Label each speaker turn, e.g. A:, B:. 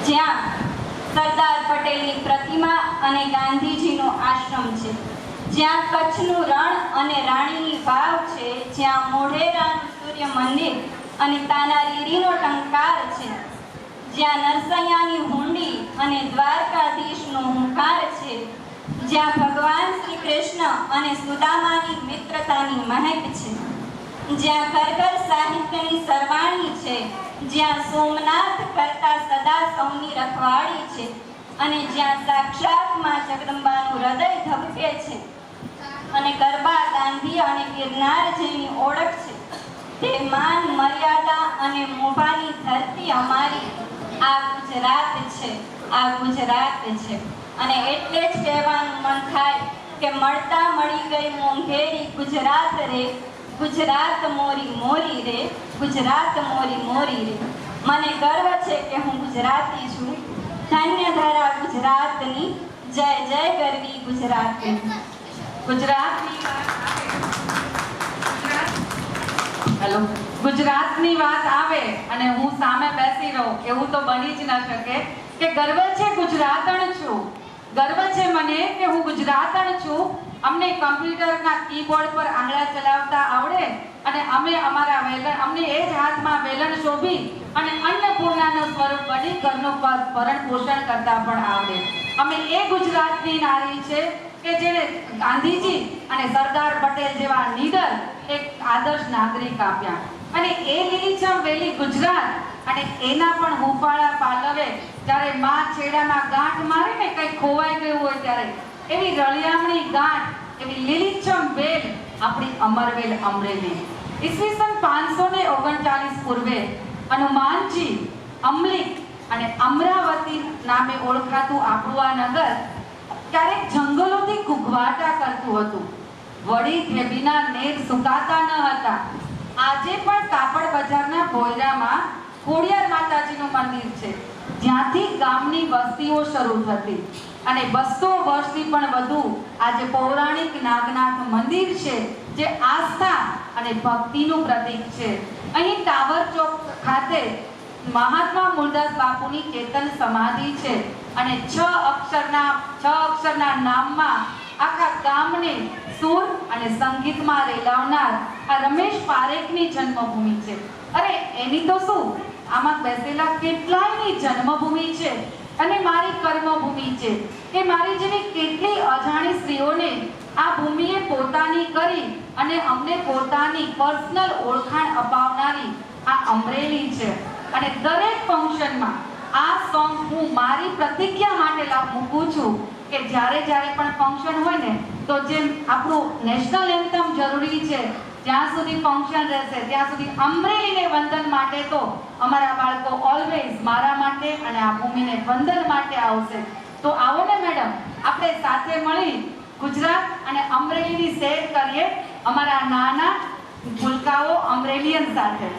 A: જ્યાં સરદાર પટેલની પ્રતિમા અને ગાંધીજીનો આશ્રમ છે, જ્યાં કચ્છનું રણ અને રાણીની વાવ છે, જ્યાં મોઢેરાનું સૂર્ય મંદિર અને તાનારીરીનો ટંકાર છે, જ્યાં નરસૈયાની હુંડી અને દ્વારકાધીશનો હુંકાર છે, જ્યાં ભગવાન શ્રી કૃષ્ણ અને સુદામાની મિત્રતાની મહેક છે, જ્યાં ઘર સાહિત્યની સરવાણી છે, જ્યાં સોમનાથ કરતા સદા સૌની રખવાળી છે અને જ્યાં સાક્ષાત માં જગદંબાનું હૃદય ધબકે છે અને ગરબા ગાંધી અને ગિરનાર જેની ઓળખ છે, તે માન મર્યાદા અને મોભાની ધરતી અમારી આ ગુજરાત છે, આ ગુજરાત છે. અને એટલે જ કહેવાનું મન થાય કે મળતા મળી ગઈ મોંઘેરી ગુજરાત રે, ગુજરાત મોરી મોરી રે, ગુજરાત મોરી મોરી રે. મને ગર્વ છે કે હું ગુજરાતી છું. ધન્ય ધરા ગુજરાતની, જય જય ગરવી ગુજરાતની.
B: ગુજરાતની વાત આવે અને હું સામે બેસી રહું એવું તો બની જ ન શકે કે ગર્વ છે ગુજરાતણ છું. ગર્વ છે મને કે હું ગુજરાતણ છું. અમને કમ્પ્યુટરના કીબોર્ડ પર આંગળા ચલાવતા આવડે અને અમે અમારા વેલણ અમને એ જ હાથમાં વેલણ શોભી અને અન્નપૂર્ણાનું સ્વરૂપ બની ઘરનું ભરણ પોષણ કરતા પણ આવડે. અમે એ ગુજરાતની નારી છે કે જેને ગાંધીજી અને સરદાર પટેલ જેવા નીડર એક આદર્શ નાગરિક આપ્યા. અને એ લીલીછમ વેલી ગુજરાત અને એના પણ હુંફાળા પાલવે જ્યારે માં છેડામાં ગાંઠ મારે ને કંઈ ખોવાઈ ગયું હોય ત્યારે એવી રળિયામણી ગાંઠ, એવી લીલીછમ વેલ આપણી અમરવેલ અમરેલી. ઈસવીસન 539 પૂર્વે હનુમાનજી અમલીક અને અમરાવતી નામે ઓળખાતું આપણું આ નગર ક્યારેક જંગલોથી ઘૂઘવાટા કરતું હતું. વળી ધેબીના નેર સુકાતા ન હતા. આજે પણ કાપડ બજારના ભોયરામાં ખોડિયાર માતાજીનું મંદિર છે, જ્યાંથી ગામની વસ્તીઓ શરૂ થતી અને 200 વર્ષથી પણ વધુ આજે પૌરાણિક નાગનાથ મંદિર છે, જે આસ્થા અને ભક્તિનું પ્રતીક છે. અહીં ટાવર ચોક ખાતે મહાત્મા મૂળદાસ બાપુની ચેતન સમાધિ છે અને 6 અક્ષરના નામમાં આખા ગામને સુર અને સંગીતમાં રેલાવનાર આ રમેશ પારેખની જન્મભૂમિ છે. અરે એની તો શું, આમાં બેસેલા કેટલાયની જન્મભૂમિ છે અને મારી કર્મભૂમિ છે કે મારી જેવી કેટલી અજાણી સ્ત્રીઓને આ ભૂમિએ પોતાની કરી અને અમને પોતાની પર્સનલ ઓળખાણ અપાવનારી આ અમરેલી છે. અને દરેક ફંક્શનમાં આ સોંગ હું મારી પ્રતિજ્ઞા માટે મૂકું છું કે જ્યારે પણ ફંક્શન હોય ને તો જેમ આપણું નેશનલ એન્થમ જરૂરી છે, જ્યાં સુધી ફંક્શન રહેશે ત્યાં સુધી અમરેલીને વંદન માટે તો અમારા બાળકો ઓલવેઝ મારા માટે અને આ ભૂમિને વંદન માટે આવશે. તો આવો ને મેડમ, આપણે સાથે મળી ગુજરાત અને અમરેલીની સેર કરીએ અમારા નાના ભૂલકાઓ અમરેલીયન સાથે.